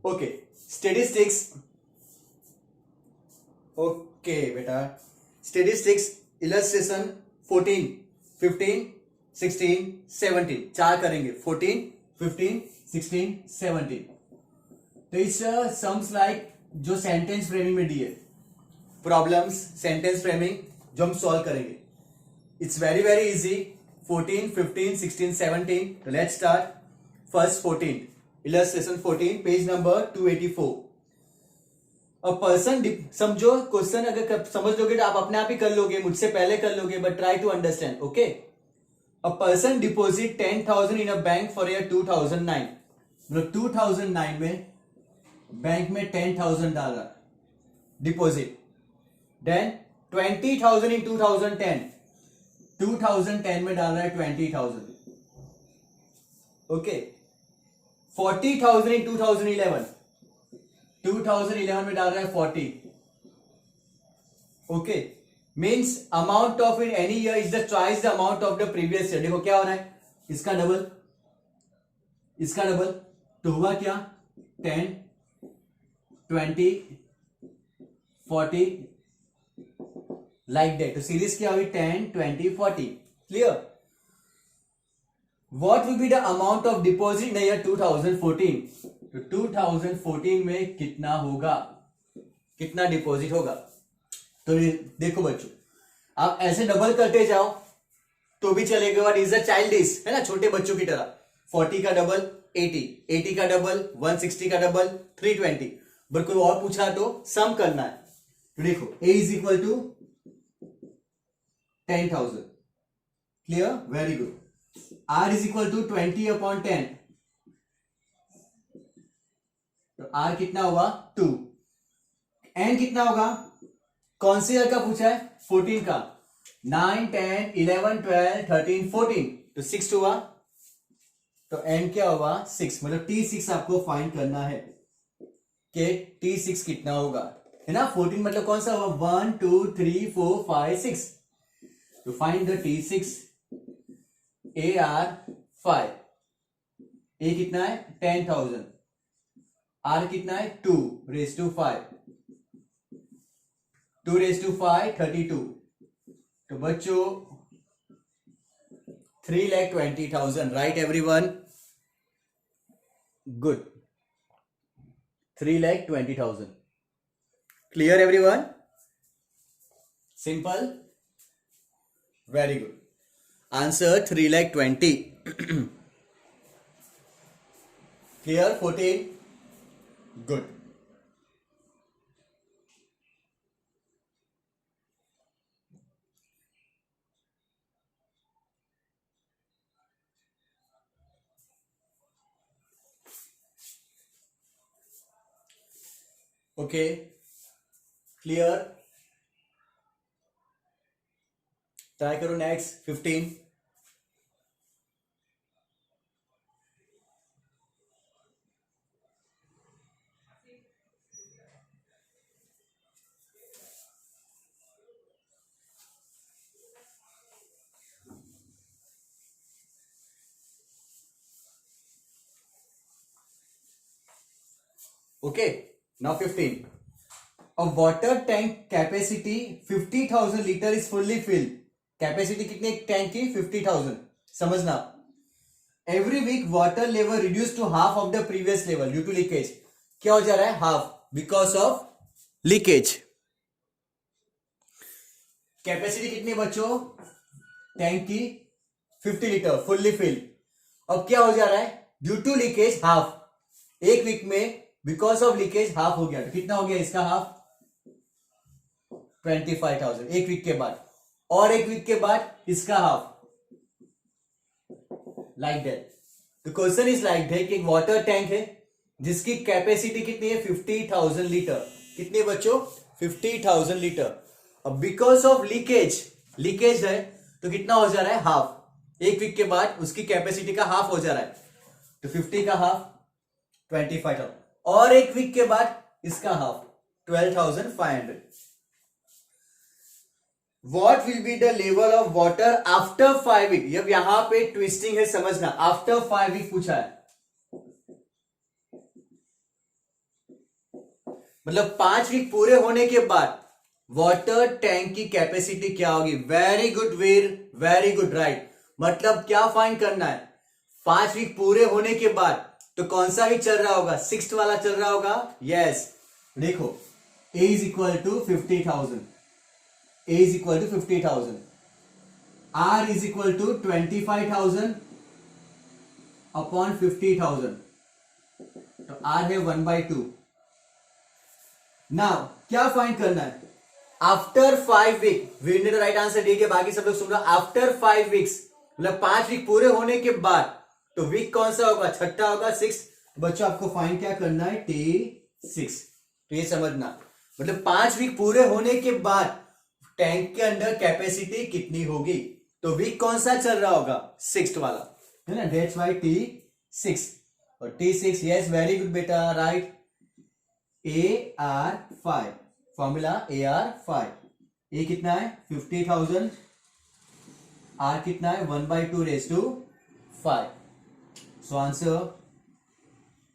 Okay, statistics. Okay बेटा, statistics illustration 14, 15, 16, 17 चार करेंगे। 14, 15, 16, 17। तो इस सम्स लाइक जो सेंटेंस फ्रेमिंग में दिए प्रॉब्लम्स, सेंटेंस फ्रेमिंग जो हम सॉल्व करेंगे, इट्स वेरी वेरी इजी। 14, 15, 16, 17। तो let's start. First 14, illustration 14, page number 284। A person, समझो क्वेश्चन अगर समझ लोगे तो आप अपने आप ही कर लोगे, मुझसे पहले कर लोगे, but try to understand. Okay, a person deposit 10,000 in a bank for year 2009। मतलब 2009 में बैंक में 10,000 डाला डिपोजिट। देन 20,000 इन 2010, 2010 में डाल रहा है 20,000। ओके, 40,000 इन 2011, 2011 में डाल रहा है 40। Okay, means amount of in any year is the twice the amount of the previous year. देखो क्या हो रहा है, इसका डबल, इसका डबल। तो हुआ क्या, 10, 20, 40 लाइक दैट। तो सीरीज क्या हुई, 10, 20, 40। Clear. What will be the amount of deposit in the year 2014? तो 2014 में कितना होगा, कितना डिपॉजिट होगा। तो देखो बच्चों, आप ऐसे डबल करते जाओ तो भी चलेगा, बट इज अ चाइल्डिश, है ना, छोटे बच्चों की तरह। 40 का डबल 80, 80 का डबल 160 का डबल 320। बट कोई और पूछा तो सम करना है। तो देखो a is equal to 10,000। Clear, very good. R is equal to 20/10। तो R कितना होगा, 2। N कितना होगा, कौन से ईयर का पूछा है, 14 का। 9, 10, 11, 12, 13, 14। तो 6 हुआ। तो N क्या होगा, 6। मतलब T6 आपको फाइंड करना है कि T6 कितना होगा, है ना। 14 मतलब कौन सा होगा, 1, 2, 3, 4, 5, 6। तो फाइंड द T6। AR5, ए कितना है 10,000, आर कितना है 2/5, 2/5 32। तो बच्चों 3,20,000, right everyone, good. 3,20,000। Clear everyone, simple, very good. Answer 3,20,000। Clear 14, good. Okay, clear. Try करो next 15। Okay, now 15. A water tank capacity 50,000 liter is fully filled. Capacity कितनी tank की, 50,000। समझना, every week water level reduce to half of the previous level due to leakage. क्या हो जा रहा है, half, because of leakage. Capacity कितनी बच्चों, टैंक की 50 लीटर फुल्ली फिल। अब क्या हो जा रहा है, ड्यू टू लीकेज हाफ। एक वीक में बिकॉज ऑफ लीकेज हाफ हो गया। तो कितना हो गया इसका हाफ, 25,000 एक वीक के बाद। और एक वीक के बाद इसका half, like that. The question is like that कि एक वाटर टैंक है जिसकी कैपेसिटी कितनी है, 50,000 लीटर। कितने बच्चों, 50,000 लीटर। अब बिकॉज ऑफ लीकेज, लीकेज है तो कितना हो जा रहा है, हाफ। एक वीक के बाद उसकी कैपेसिटी का हाफ हो जा रहा है। तो 50 का हाफ 25,000, और एक वीक के बाद इसका half 12,500। What will be the level of water after 5 week? अब यहां पे ट्विस्टिंग है, समझना। आफ्टर 5 वीक पूछा है, मतलब 5 वीक पूरे होने के बाद वाटर टैंक की कैपेसिटी क्या होगी। वेरी गुड वीर, वेरी गुड, राइट। मतलब क्या फाइंड करना है, 5 वीक पूरे होने के बाद तो कौन सा वीक चल रहा होगा, 6th वाला चल रहा होगा। यस, देखो A is equal to 50,000, A is equal to 50,000, R is equal to 25,000 upon 50,000, तो R है 1/2। नाउ क्या फाइंड करना है, आफ्टर 5 वीक, वीर ने तो राइट आंसर दिया कि बाकी सब लोग सुन रहे, आफ्टर 5 वीक्स मतलब 5 वीक पूरे होने के बाद तो वीक कौन सा होगा, छठा होगा, 6th। तो बच्चों आपको फाइंड क्या करना है, T6। तो ये समझना, मतलब 5 वीक पूरे होने के बाद टैंक के अंदर कैपेसिटी कितनी होगी, तो वीक कौन सा चल रहा होगा, 6th वाला, है ना, दैट्स व्हाई T6। और T6, यस वेरी गुड बेटा, राइट। AR5 फॉर्मूला, AR5, ए कितना है 50,000, आर कितना है 1/2 so answer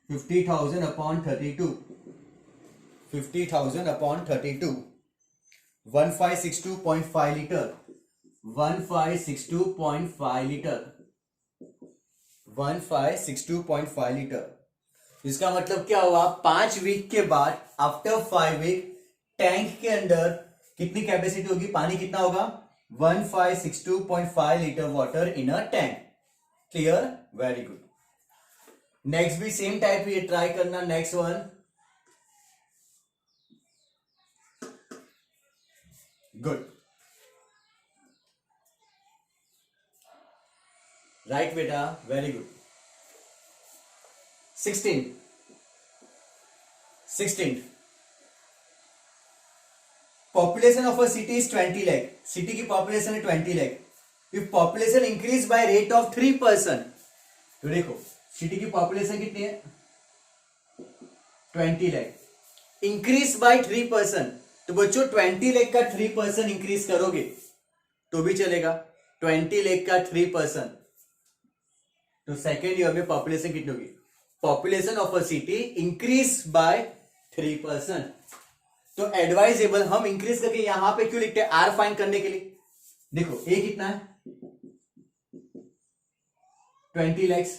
50,000 upon 32, 50,000 upon 32, 1562.5 litre, 1562.5 litre, 1562.5 litre. इसका मतलब क्या हुआ, 5 वीक के बाद आफ्टर 5 वीक टैंक के अंदर कितनी कैपेसिटी होगी, पानी कितना होगा, 1562.5 litre water in a tank. Clear, very good. Next भी सेम टाइप ये ट्राई करना, नेक्स्ट वन, गुड, राइट बेटा, very good. 16 population of a city is 20 lakh, city की पॉपुलेशन है 20 lakh, if population increase by rate of 3%, तो देखो city की population कितनी है 20 लाख, इंक्रीज बाय 3%, तो बच्चों 20 लाख का 3% इंक्रीज करोगे तो भी चलेगा, 20 लाख का 3%, तो सेकेंड ईयर में पॉपुलेशन कितनी होगी, population of a city increase by 3%। तो एडवाइजेबल हम इंक्रीज करके यहां पे क्यों लिखते हैं, आर फाइंड करने के लिए। देखो ए कितना है 20 लैक्स,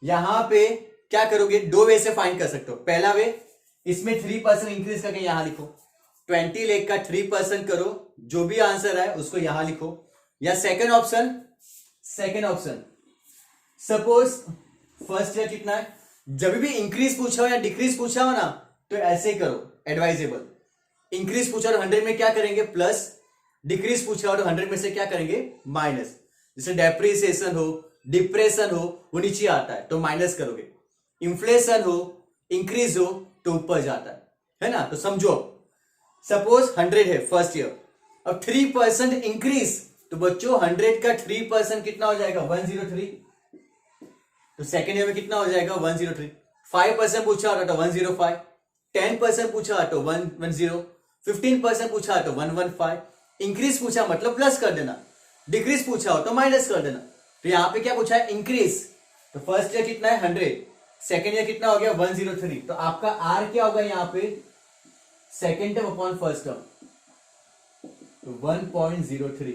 यहां पे क्या करोगे, दो वे से फाइंड कर सकते हो। पहला वे, इसमें 3% इंक्रीज करके यहां लिखो, 20 लाख का 3% करो, जो भी आंसर है उसको यहां लिखो। या second option, suppose first year कितना है, जब भी इंक्रीज पूछा हो या डिक्रीज पूछा हो ना तो ऐसे ही करो, एडवाइजेबल। इंक्रीज पूछा तो 100 में क्या करेंगे प्लस, डिक्रीज पूछा हो तो 100 में से क्या करेंगे माइनस। जैसे डेप्रिसिएशन हो, डिप्रेशन हो, वो नीचे आता है तो माइनस करोगे, इन्फ्लेशन हो, इंक्रीज हो तो ऊपर जाता है ना। तो समझो, सपोज 100 है फर्स्ट ईयर, अब 3% इंक्रीज, तो बच्चों 100 का 3% कितना हो जाएगा 103, तो सेकेंड ईयर में कितना हो जाएगा 103। 5% पूछा होता तो 105, 10% पूछा तो 110, 15% पूछा तो 115, इंक्रीज पूछा मतलब प्लस कर देना, डिक्रीज पूछा हो तो माइनस कर देना। तो यहां पे क्या पूछा है इंक्रीज, तो फर्स्ट ईयर कितना है 100, सेकेंड ईयर कितना हो गया 103, तो आपका आर क्या होगा यहां पे second term upon first term, तो 1.03।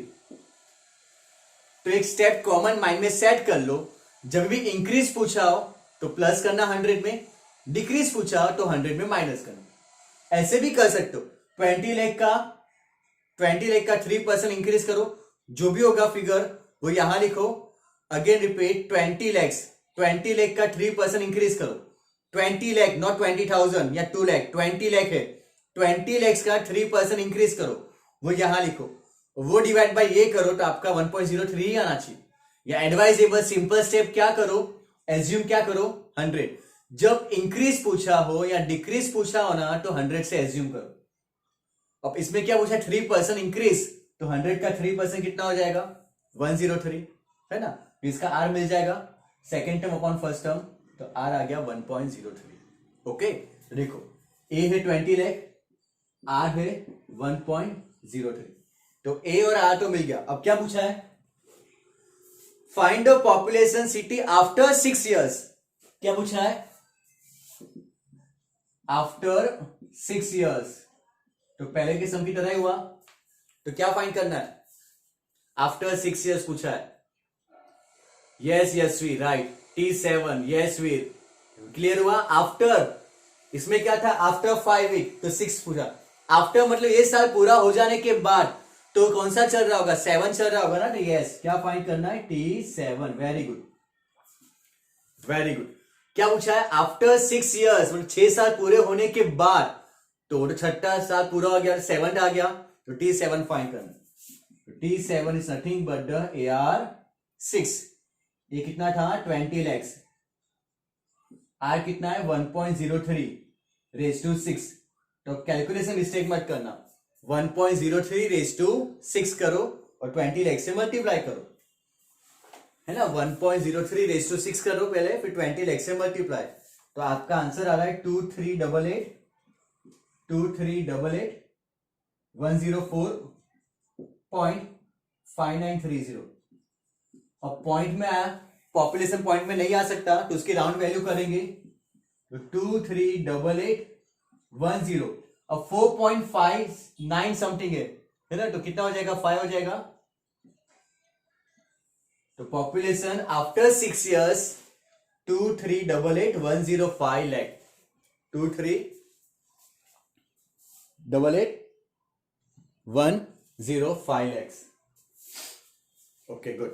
तो एक स्टेप कॉमन माइंड में सेट कर लो, जब भी इंक्रीज पूछा हो तो प्लस करना 100 में, डिक्रीज पूछा हो तो 100 में माइनस करना। ऐसे भी कर सकते हो, 20 लाख का 3% इंक्रीज करो, जो भी होगा फिगर वो यहां लिखो। अगेन रिपीट, 20 लाख का 3% इंक्रीज करो, 20 लाख नॉट 20,000 या 2 लाख, 20 लाख है, 20 लाख का 3% इंक्रीज करो, वो यहां लिखो, वो डिवाइड बाय ये करो तो आपका 1.03 ही आना चाहिए। या एडवाइजेबल सिंपल स्टेप क्या करो, एज्यूम क्या करो 100, जब इंक्रीज पूछा हो या डिक्रीज पूछा हो ना तो 100 से एज्यूम करो। अब इसमें क्या पूछा 3% इंक्रीज, तो 100 का 3% कितना हो जाएगा 103, है ना। तो इसका आर मिल जाएगा second term upon first term, तो आर आ गया 1.03। ओके, तो देखो ए है 20 लाख, आर है 1.03, तो ए और आर तो मिल गया। अब क्या पूछा है, find the population city after 6 years, क्या पूछा है आफ्टर 6 years, तो पहले के सम की तरह ही हुआ, तो क्या फाइंड करना है, आफ्टर 6 years पूछा है। Yes Yashveer right, T7 Yashveer clear हुआ। आफ्टर इसमें क्या था, आफ्टर 5 week, तो 6 पूछा। आफ्टर मतलब ये साल पूरा हो जाने के बाद, तो कौन सा चल रहा होगा, 7 चल रहा होगा ना, तो यस क्या फाइंड करना है, T7। Very good very good. क्या पूछा है, आफ्टर 6 years मतलब 6 साल पूरे होने के बाद, तो छठा साल पूरा हो गया, 7 आ गया, तो T7 फाइंड करना। तो T7 is nothing but the AR6। ये कितना था, 20 lakhs। आर कितना है, 1.03 रेज टू 6। तो कैलकुलेशन मिस्टेक मत करना, 1.03 रेज टू 6 करो और 20 lakhs से मल्टीप्लाई करो, है ना। 1.03 रेज टू 6 करो पहले, फिर 20 lakhs से मल्टीप्लाई। तो आपका आंसर आ रहा है 2388 अब पॉइंट में आया, पॉपुलेशन पॉइंट में नहीं आ सकता, तो उसकी राउंड वैल्यू करेंगे, तो 238810। अब 4.59 समथिंग है ना, तो कितना हो जाएगा, 5 हो जाएगा। तो population after 6 years 2388,105 lakh, 2388,105 lakhs। Okay good.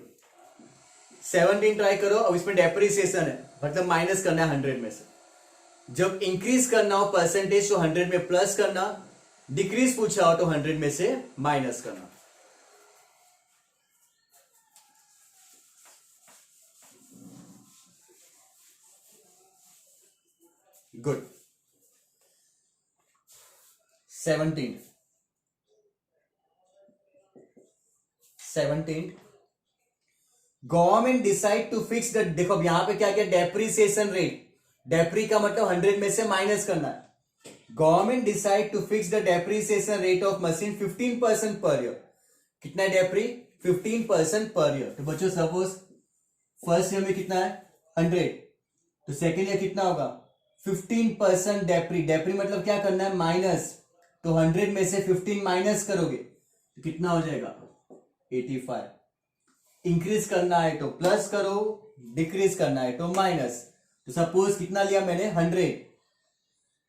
17 try करो। अब इसमें डेप्रिसिएशन है, मतलब माइनस करना है 100 में से। जब इंक्रीज करना हो परसेंटेज तो 100 में प्लस करना, डिक्रीज पूछा हो तो 100 में से माइनस करना। Good. 17 government decide to fix the, देखो अब यहां पे क्या किया, डेप्रिसिएशन रेट, डेप्री का मतलब 100 में से माइनस करना है। Government decide to fix the depreciation rate of machine 15% per year. कितना है डेप्री, 15% पर ईयर। तो बच्चों सपोज फर्स्ट ईयर में कितना है 100, तो सेकेंड ईयर कितना होगा 15% डेप्री। डेप्री मतलब क्या करना है, माइनस, तो 100 में से 15 माइनस करोगे तो कितना हो जाएगा 85। इंक्रीज करना है तो प्लस करो, डिक्रीज करना है तो माइनस। तो सपोज कितना लिया मैंने 100,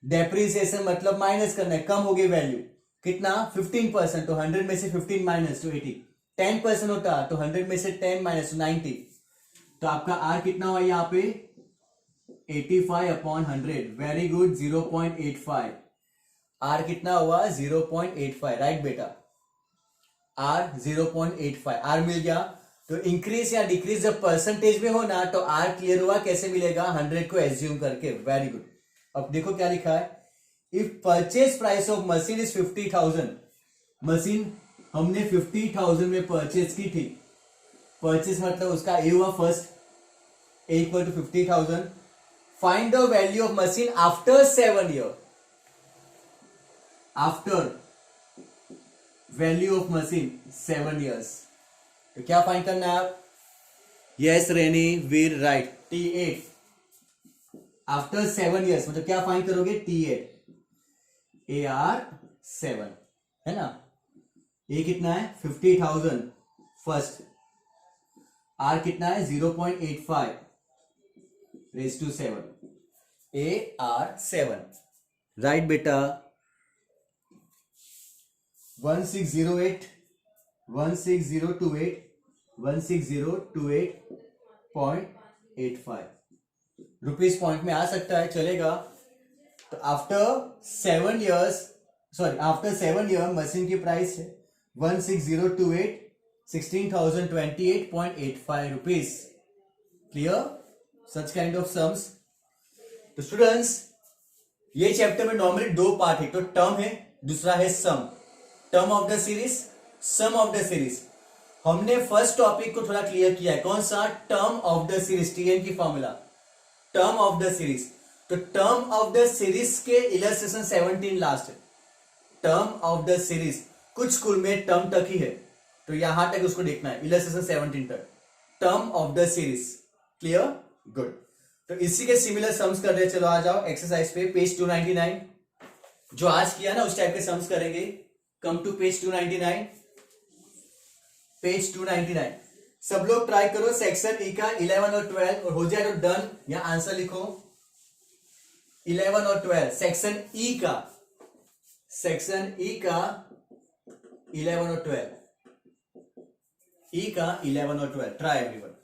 डेप्रिसिएशन मतलब माइनस करना है, कम हो गई वैल्यू, कितना 15%, तो 100 में से 15 माइनस तो 80। 10% होता तो 100 में से 10 माइनस तो 90। तो आपका आर कितना हुआ यहाँ पे 85/100। Very good, 0.85। आर कितना हुआ 0.85, राइट बेटा, आर 0.85 आर मिल गया। तो इंक्रीज या डिक्रीज जब परसेंटेज में हो ना, तो आर क्लियर हुआ, कैसे मिलेगा 100 को एज्यूम करके। Very good. अब देखो क्या लिखा है, if purchase price of machine is 50,000, machine हमने 50,000 में परचेज की थी। परचेज मतलब उसका ए हुआ first, A equal to 50,000। Find the value of machine after 7 year. After value of machine 7 years, तो क्या फाइंड करना है आप, यस रेनी वीर राइट, T8 आफ्टर 7 years मतलब क्या फाइंड करोगे T8 AR7, है ना। ये कितना है 50,000 फर्स्ट, आर कितना है 0.85 रेज टू 7 AR7, राइट बेटा। 1608 16028 16028.85 रुपीज पॉइंट में आ सकता है, चलेगा। तो after 7 years, sorry after 7 year machine की प्राइस है 16028 16,028.85 rupees. Clear, such kind of sums. तो स्टूडेंट्स ये चैप्टर में नॉर्मली 2 पार्ट है, तो टर्म है, दूसरा है sum. Term of the series, sum of the series. हमने फर्स्ट टॉपिक को थोड़ा क्लियर किया है, कौन सा, term of the series, TN की formula, term of the series. तो टर्म ऑफ द सीरीज के इलस्ट्रेशन 17 लास्ट है। टर्म ऑफ द सीरीज कुछ स्कूल में टर्म तक ही है, तो यहां तक उसको देखना है, इलस्ट्रेशन 17 तक, term of the series. Clear, good. तो इसी के सिमिलर सम्स कर रहे हैं। चलो आ जाओ एक्सरसाइज पे, पेज 299। जो आज किया ना उस टाइप के सम्स करेंगे। Come to page 299। पेज 299 सब लोग ट्राई करो सेक्शन ई का 11 और 12, और हो जाए तो डन या आंसर लिखो। 11 और 12 सेक्शन ई का, सेक्शन ई का 11 और 12, ई का 11 और 12। Try everyone.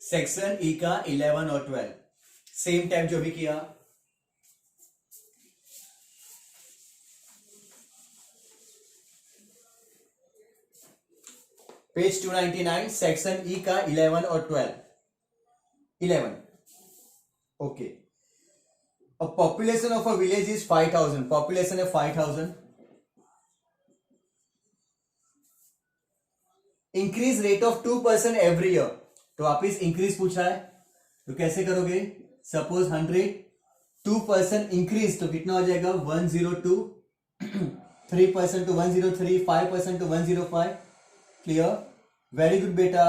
सेक्शन ई का 11 और 12 सेम टाइम जो भी किया। पेज 299 सेक्शन ई का 11 और 12। 11 okay. A population of a village is 5000। Population है 5000। Increase rate of 2% every year. तो वापिस इंक्रीज पूछा है, तो कैसे करोगे? सपोज 100, 2% इंक्रीज तो कितना हो जाएगा? 102, 3% to 103, 5% to 105। Clear? Very good बेटा।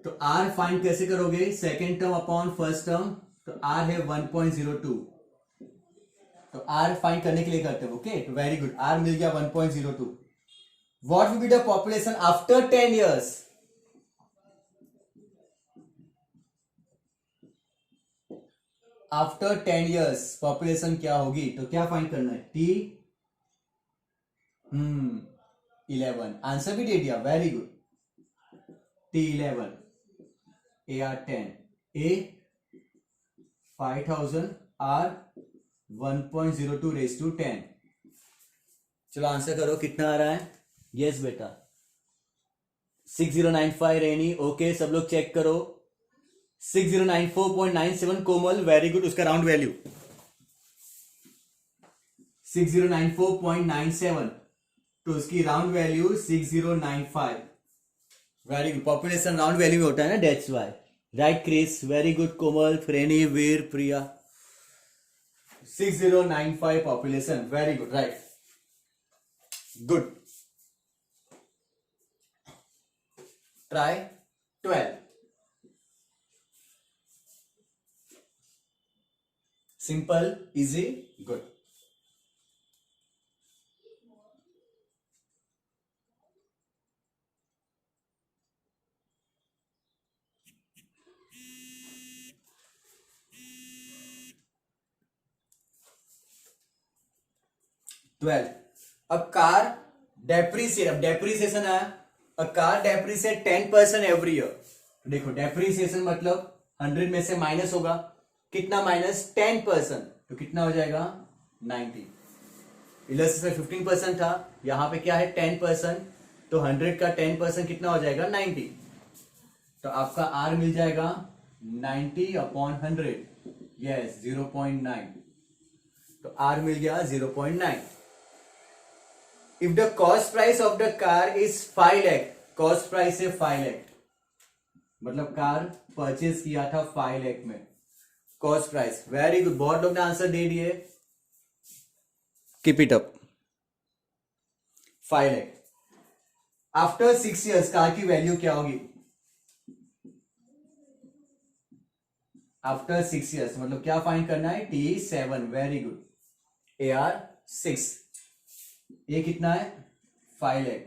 तो आर फाइंड कैसे करोगे? Second term upon first term, तो आर है 1.02, तो आर फाइंड करने के लिए करते हो। ओके, तो वेरी गुड, आर मिल गया 1.02। What will be the population after 10 years? After 10 years population क्या होगी? तो क्या फाइंड करना है? टी 11। आंसर भी दे दिया, very good. T 11, A R 10, A 5000, R 1.02 raise to 10। चलो आंसर करो, कितना आ रहा है? यस बेटा 6095 रेनी। ओके, सब लोग चेक करो। 6094.97 कोमल, वेरी गुड। उसका राउंड वैल्यू 6094.97, तो उसकी round value 6095। Very good. Population round value में होता है ना, that's why. Right Chris, very good Komal, Freny, Veer, Priya. 6095 population, very good, right, good. Try 12। Simple, easy, good. अब कार डेप्रीसिएशन आया। A car depreciate 10% every year. देखो depreciation मतलब 100 में से माइनस होगा, कितना माइनस? 10%, तो कितना हो जाएगा? 90। इलस्ट्रेशन 15% था, यहां पे क्या है? 10%, तो 100 का 10% कितना हो जाएगा? 90। तो आपका आर मिल जाएगा 90/100, यस 0.9। तो आर मिल गया 0.9। If the cost price of the car is 5 lakh, cost price है 5 लाख, मतलब कार परचेज किया था 5 लाख में, कॉस्ट प्राइस। वेरी गुड, बहुत लोग ने आंसर दे दिए। Keep it up. 5 lakh. After 6 years car की वैल्यू क्या होगी? आफ्टर 6 years मतलब क्या फाइंड करना है? T7, very good. AR 6, ये कितना है? 5 lakh.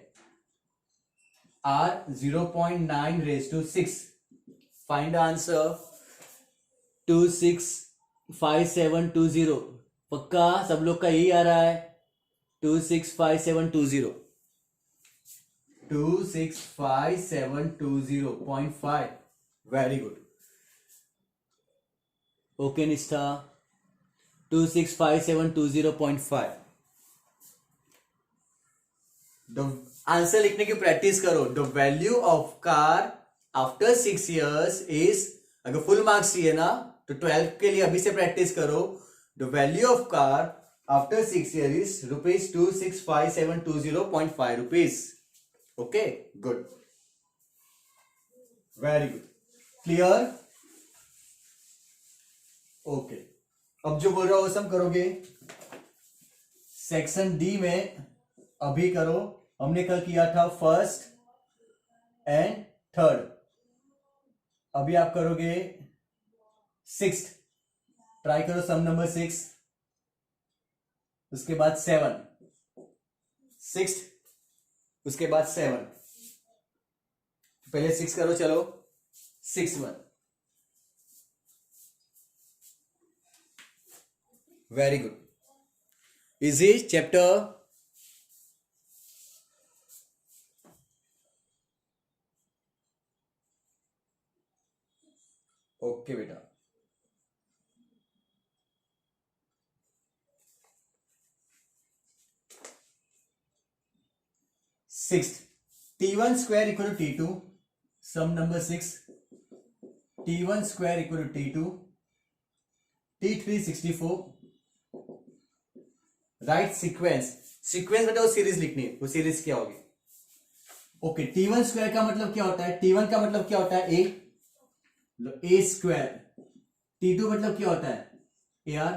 R 0.9 raise to 6, find answer 265720। पक्का सब लोग का यही आ रहा है? 265720, 265720.5। Very good. ओके निष्ठा, 265720.5। आंसर लिखने की प्रैक्टिस करो। The value of car after 6 years is, अगर फुल मार्क्स चाहिए ना तो 12 के लिए अभी से प्रैक्टिस करो। The value of car after 6 years is ₹265720.5 rupees. Okay, good, very good, clear. Okay, अब जो बोल रहा हो वो सब करोगे। सेक्शन डी में अभी करो। हमने कल किया था फर्स्ट एंड थर्ड, अभी आप करोगे सिक्स, ट्राई करो सम नंबर 6, उसके बाद 7, 6, उसके बाद 7, पहले 6 करो, चलो 6 1, very good, easy chapter. Okay बेटा, six, T1 square equal to T2, sum number 6, T1 square equal to T2, T3 64, right sequence, sequence बेटा वो सीरीज लिखनी है, वो सीरीज क्या होगी? ओके, T1 स्क्वायर का मतलब क्या होता है? T1 का मतलब क्या होता है? ए स्क्वायर। T2 मतलब क्या होता है? A are.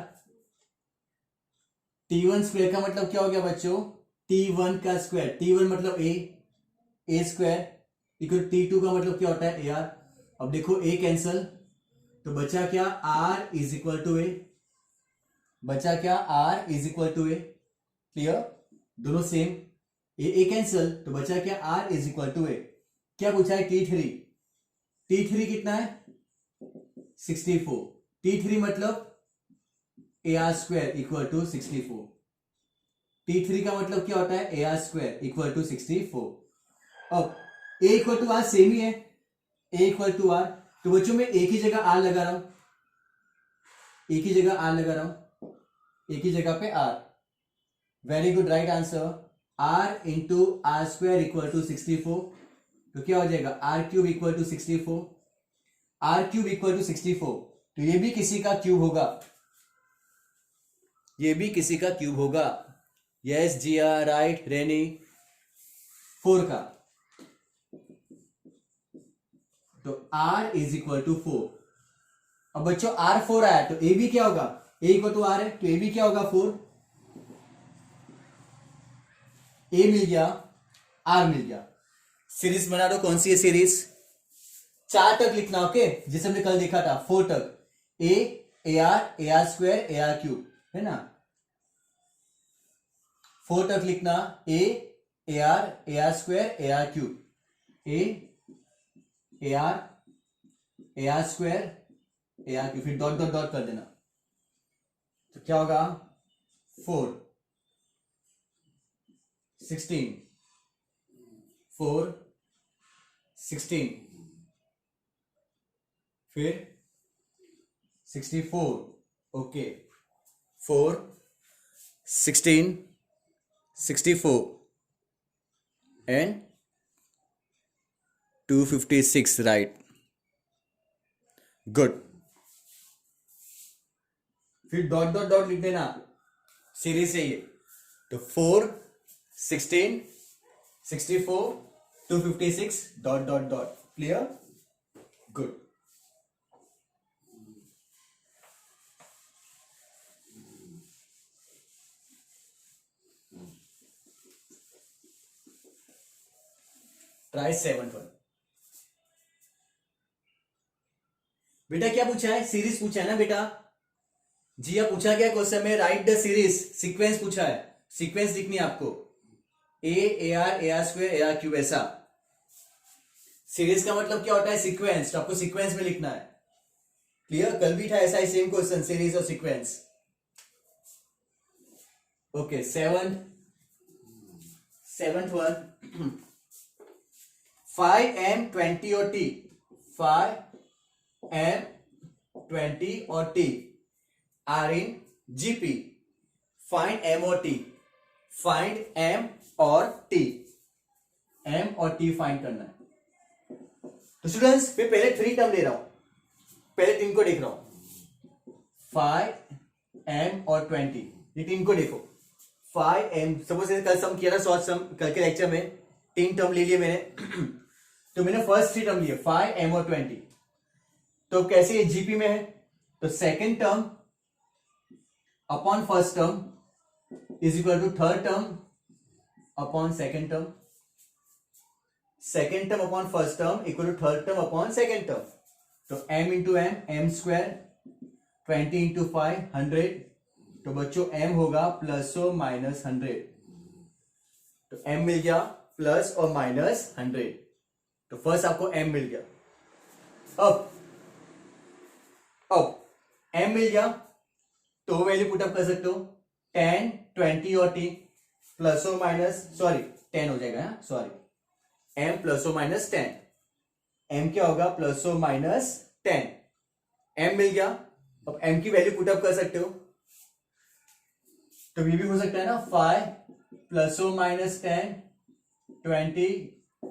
T1 स्क्वायर का मतलब क्या हो गया बच्चों? T1 का स्क्वायर, T1 मतलब ए स्क्वायर इक्वल T2 का मतलब क्या होता है? A r. अब देखो ए कैंसल, तो बचा क्या? R is equal to a, बचा क्या? R is equal to a, clear? दोनों सेम, ए कैंसल, तो बचा क्या? R is equal to a. क्या पूछा है? T3, T3 कितना है? 64, T3 मतलब a r square equal to 64, T3 का मतलब क्या होता है? A r square equal to 64। अब a equal to r same ही है, ए इक्वल टू आर, तो बच्चों में एक ही जगह आर लगा रहा हूं, एक ही जगह आर लगा रहा हूं, एक ही जगह पे आर। Very good, right answer. R into r square equal to 64, तो क्या हो जाएगा? R cube equal to 64, r cube equal to 64, तो ये भी किसी का क्यूब होगा, ये भी किसी का क्यूब होगा। यस जी आर, राइट रेनी, 4 का, तो R इज इक्वल टू 4। अब बच्चों R 4 आया, तो A भी क्या होगा? A इक्वल टू R है, तो A भी क्या होगा? 4। A मिल गया, R मिल गया। सीरीज बना दो, कौन सी है सीरीज? 4 तक लिखना, ओके, जिसे हमने कल देखा था, 4 तक, ए r square, A R cube, है ना? 4 तक लिखना, ए r square, A R cube, A r square, A R cube, फिर डॉट डॉट डॉट कर देना, तो क्या होगा? 4 16, 4 16, फिर 64, ओके, 4 16 64 and 256, राइट, गुड। फिर डॉट डॉट डॉट लिख देना, सीरीज है ये, तो 4 16 64 256 dot dot dot, clear? Good. Try 7th one. बेटा क्या पूछा है? सीरीज पूछा है ना बेटा? जी हाँ, पूछा गया क्वेश्चन में, राइट द सीरीज, सीक्वेंस पूछा है, सीक्वेंस लिखनी है आपको, ए r square, A R cube, ऐसा। सीरीज का मतलब क्या होता है? सीक्वेंस, तो आपको सीक्वेंस में लिखना है, क्लियर? कल भी था ऐसा ही सेम क्वेश्चन, सीरीज और sequence. Okay, seventh one, 5M 20 और T, 5M 20 और T are in GP. Find M और T. Find M और T. M और T फाइंड करना है। तो स्टूडेंट्स, मैं पहले 3 टर्म ले रहा हूं, पहले 3 को देख रहा हूं, 5M और 20, ये 3 को देखो। 5M, सपोज कल सम किया था, शॉर्ट सम, कल के लेक्चर में 3 टर्म ले लिए मैंने तो मैंने फर्स्ट 3 टर्म लिए, 5M और 20, तो कैसे ये जीपी में है? तो second term upon first term is equal to third term upon second term, second term upon first term equal to third term upon second term, तो m into M, M square 20 into 5 100, तो बच्चों m होगा plus और minus 100, तो m मिल गया plus और minus 100, तो first आपको m मिल गया। अब m मिल गया तो वैल्यू पुटअप कर सकते हो 10 20 और t प्लस और माइनस 10 हो जाएगा, सॉरी m प्लस और माइनस 10, m क्या होगा प्लस और माइनस 10, m मिल गया। अब m की वैल्यू पुटअप कर सकते हो, तो ये भी हो सकता है ना 5 प्लस और माइनस 10 20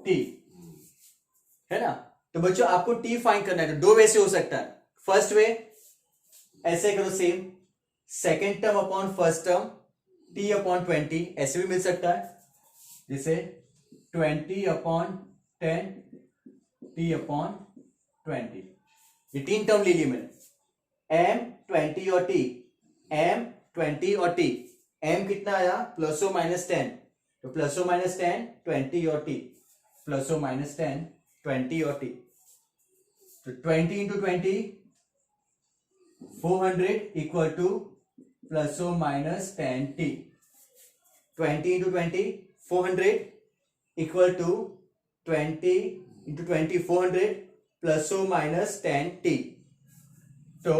t, है ना। तो बच्चों आपको t फाइंड करना है, तो दो वे से हो सकता है। फर्स्ट वे ऐसे करो same, second term upon first term t upon 20, ऐसे भी मिल सकता है, जैसे 20 अपॉन 10 t अपॉन 20, ये तीन टर्म ले ली मैंने, m 20 और t, m 20 और t, m कितना आया प्लस और माइनस 10, तो प्लस और माइनस 10 20 और t, प्लस और माइनस 10 20 और t, तो 20 इंटू 20 400 इक्वल टू प्लस और minus 10t, 20 into 20 400 equal to 20 into 20 400 plus और माइनस 10t, तो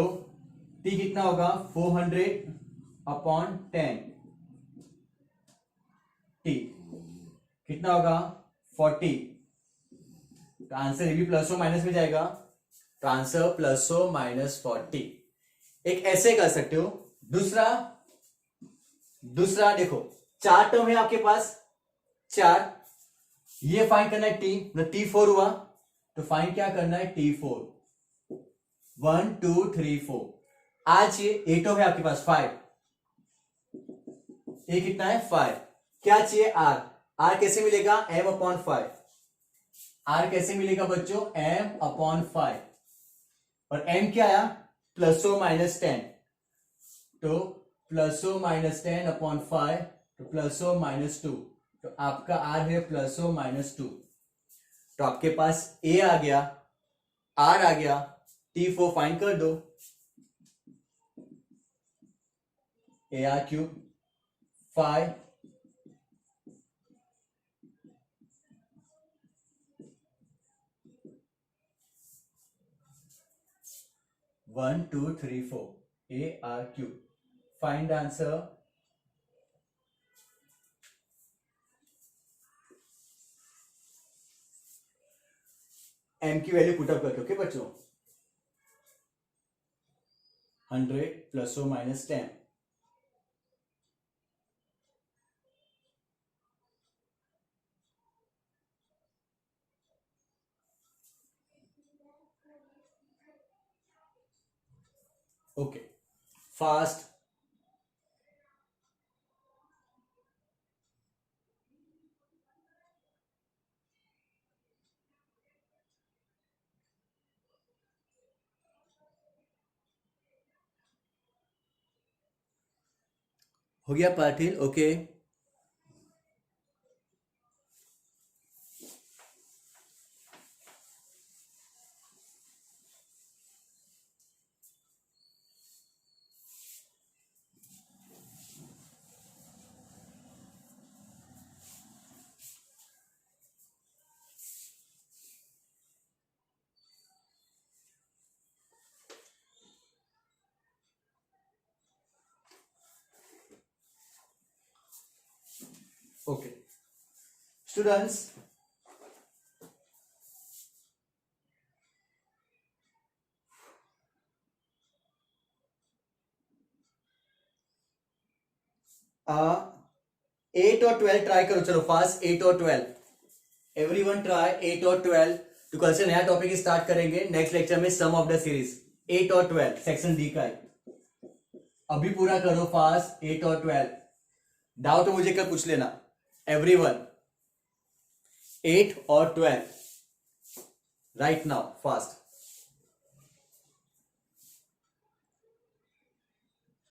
t कितना होगा 400 अपॉन 10, t कितना होगा 40, तो आंसर ये भी प्लस और माइनस में जाएगा, तो आंसर प्लस और माइनस 40। एक ऐसे कर सकते हो। दूसरा देखो, चार टर्म है आपके पास, चार, ये फाइंड करना है टी, t4 हुआ, तो फाइंड क्या करना है t4, 1 2 3 4, आज ये 8 है आपके पास 5, ये कितना है 5, क्या चाहिए r कैसे मिलेगा m अपॉन 5, r कैसे मिलेगा बच्चों m अपॉन 5, और m क्या आया प्लस और माइनस 10, तो प्लस और माइनस 10 अपॉन 5, तो प्लस और माइनस 2, तो आपका r है प्लस और माइनस 2, तो आपके पास a आ गया, r आ गया, t4 फाइंड कर दो, ar cube 5 1 2 3 4 ar cube, find answer, m की वैल्यू पुटअप करके, ओके बच्चों, 100 प्लस और माइनस 10, ओके फास्ट, हो गया Patil, okay okay students, eight और 12 ट्राई करो, चलो फास्ट, 8 और 12, एवरीवन ट्राई 8 और 12, तो कल से नया टॉपिक स्टार्ट करेंगे नेक्स्ट लेक्चर में, सम ऑफ द सीरीज 8 और 12 सेक्शन डी का है, अभी पूरा करो फास्ट 8 और 12, डाउट मुझे कल पूछ लेना, एवरीवन 8 और 12 राइट नाउ फास्ट।